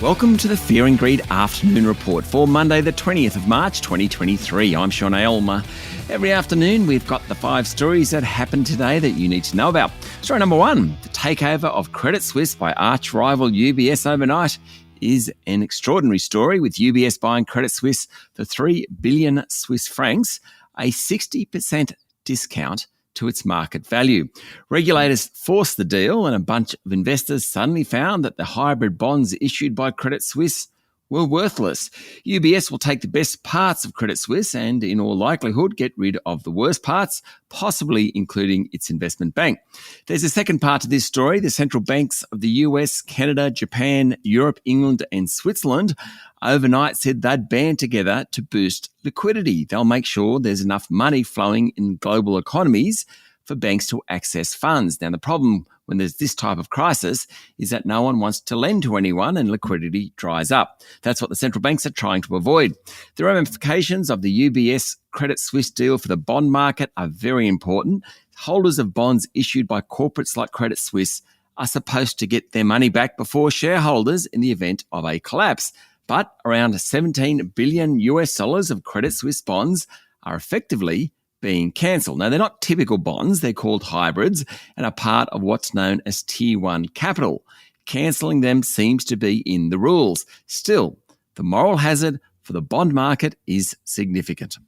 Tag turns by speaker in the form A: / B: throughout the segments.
A: Welcome to the Fear and Greed Afternoon Report for Monday the 20th of March 2023. I'm Sean Aylmer. Every afternoon we've got the 5 stories that happened today that you need to know about. Story number 1, the takeover of Credit Suisse by arch rival UBS overnight is an extraordinary story, with UBS buying Credit Suisse for 3 billion Swiss francs, a 60% discount to its market value. Regulators forced the deal, and a bunch of investors suddenly found that the hybrid bonds issued by Credit Suisse were worthless. UBS will take the best parts of Credit Suisse and, in all likelihood, get rid of the worst parts, possibly including its investment bank. There's a second part to this story. The central banks of the US, Canada, Japan, Europe, England, and Switzerland overnight said they'd band together to boost liquidity. They'll make sure there's enough money flowing in global economies for banks to access funds. Now, the problem when there's this type of crisis is that no one wants to lend to anyone and liquidity dries up. That's what the central banks are trying to avoid. The ramifications of the UBS Credit Suisse deal for the bond market are very important. Holders of bonds issued by corporates like Credit Suisse are supposed to get their money back before shareholders in the event of a collapse. But around 17 billion US dollars of Credit Suisse bonds are effectively being cancelled. Now, they're not typical bonds, they're called hybrids and are part of what's known as Tier 1 capital. Cancelling them seems to be in the rules. Still, the moral hazard for the bond market is significant.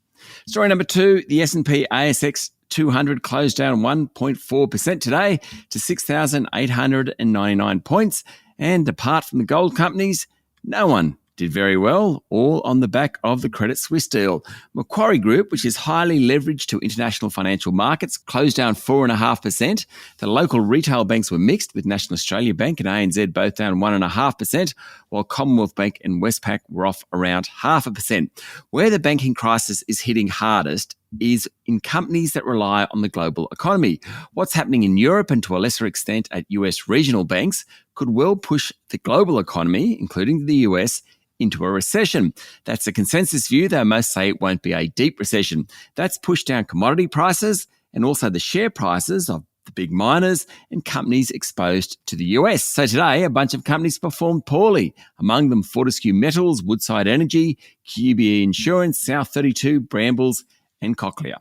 A: Story number 2, the S&P ASX 200 closed down 1.4% today to 6,899 points. And apart from the gold companies, no one did very well, all on the back of the Credit Suisse deal. Macquarie Group, which is highly leveraged to international financial markets, closed down 4.5%. The local retail banks were mixed, with National Australia Bank and ANZ both down 1.5%, while Commonwealth Bank and Westpac were off around 0.5%. Where the banking crisis is hitting hardest is in companies that rely on the global economy. What's happening in Europe and to a lesser extent at US regional banks could well push the global economy, including the US, into a recession. That's a consensus view, though most say it won't be a deep recession. That's pushed down commodity prices and also the share prices of the big miners and companies exposed to the US. So today, a bunch of companies performed poorly. Among them, Fortescue Metals, Woodside Energy, QBE Insurance, South32, Brambles, and Cochlear.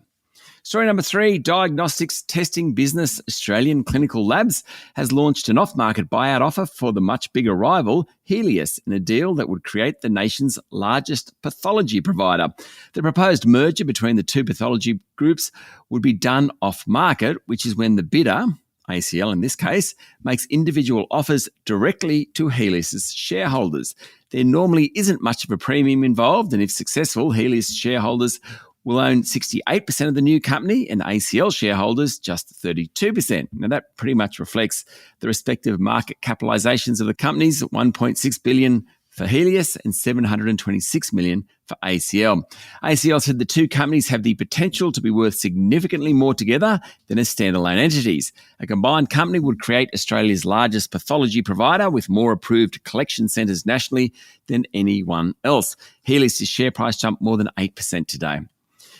A: Story number 3, diagnostics testing business Australian Clinical Labs has launched an off-market buyout offer for the much bigger rival, Healius, in a deal that would create the nation's largest pathology provider. The proposed merger between the two pathology groups would be done off-market, which is when the bidder, ACL in this case, makes individual offers directly to Healius' shareholders. There normally isn't much of a premium involved, and if successful, Healius shareholders will own 68% of the new company and ACL shareholders just 32%. Now, that pretty much reflects the respective market capitalizations of the companies at $1.6 billion for Healius and $726 million for ACL. ACL said the two companies have the potential to be worth significantly more together than as standalone entities. A combined company would create Australia's largest pathology provider with more approved collection centres nationally than anyone else. Healius' share price jumped more than 8% today.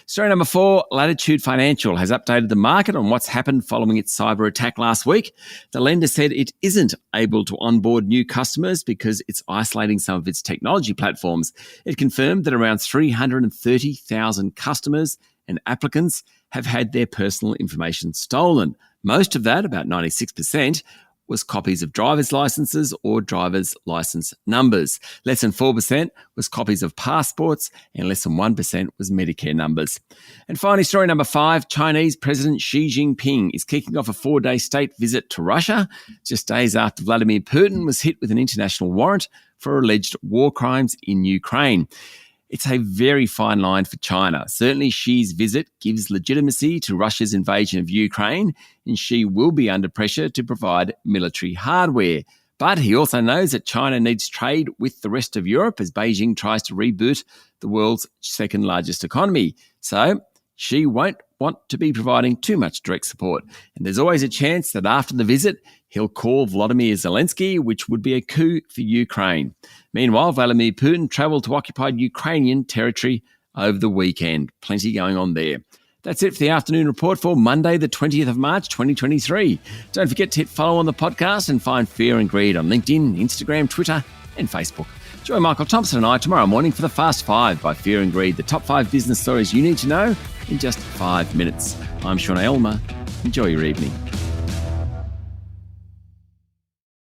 A: Story number 4, Latitude Financial has updated the market on what's happened following its cyber attack last week. The lender said it isn't able to onboard new customers because it's isolating some of its technology platforms. It confirmed that around 330,000 customers and applicants have had their personal information stolen. Most of that, about 96%, was copies of driver's licenses or driver's license numbers. Less than 4% was copies of passports, and less than 1% was Medicare numbers. And finally, story number 5, Chinese President Xi Jinping is kicking off a 4-day state visit to Russia, just days after Vladimir Putin was hit with an international warrant for alleged war crimes in Ukraine. It's a very fine line for China. Certainly, Xi's visit gives legitimacy to Russia's invasion of Ukraine, and Xi will be under pressure to provide military hardware. But he also knows that China needs trade with the rest of Europe as Beijing tries to reboot the world's second largest economy. So Xi won't want to be providing too much direct support. And there's always a chance that after the visit, he'll call Volodymyr Zelensky, which would be a coup for Ukraine. Meanwhile, Vladimir Putin travelled to occupied Ukrainian territory over the weekend. Plenty going on there. That's it for the afternoon report for Monday, the 20th of March, 2023. Don't forget to hit follow on the podcast and find Fear and Greed on LinkedIn, Instagram, Twitter, and Facebook. Join Michael Thompson and I tomorrow morning for the Fast 5 by Fear and Greed, the top 5 business stories you need to know in just 5 minutes. I'm Sean Aylmer. Enjoy your evening.